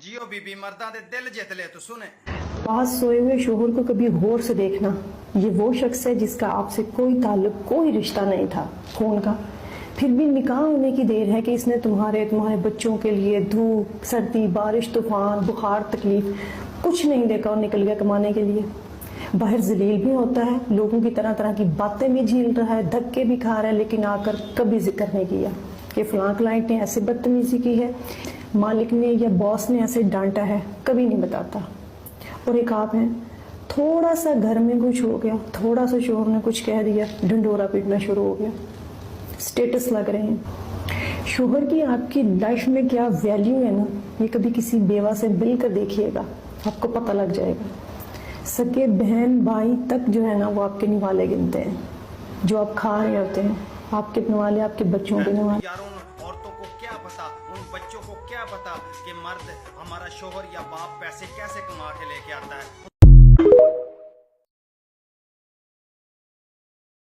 जियो बीबी मर्दा दे दिल जित ले तो सुने। पास सोए हुए शोहर को कभी गौर से देखना। ये वो शख्स है जिसका आपसे कोई ताल्लुक, कोई रिश्ता नहीं था खून का, फिर भी निकाह होने की देर है कि इसने तुम्हारे बच्चों के लिए धूप सर्दी बारिश तूफान बुखार तकलीफ कुछ नहीं देखा और निकल गया कमाने के लिए। बाहर जलील भी होता है, लोगों की तरह तरह की बातें भी झेल रहा है, धक्के भी खा रहा है, लेकिन आकर कभी जिक्र नहीं किया कि फलां क्लाइंट ने ऐसे बदतमीजी की है, मालिक ने या बॉस ने ऐसे डांटा है, कभी नहीं बताता। और एक आप हैं, थोड़ा सा घर में कुछ हो गया, थोड़ा सा शोहर ने कुछ कह दिया, ढंडोरा पीटना शुरू हो गया, स्टेटस लग रहे हैं। शोहर की आपकी लाइफ में क्या वैल्यू है ना, ये कभी किसी बेवा से मिलकर देखिएगा, आपको पता लग जाएगा। सगे बहन भाई तक जो है ना वो आपके निवाले गिनते हैं, जो आप खा रहे होते हैं आपके निवाले, आपके बच्चों के निवाले। यार उन औरतों को क्या पता, उन बच्चों को क्या पता कि मर्द हमारा शोहर या बाप पैसे कैसे कमा के लेके आता है।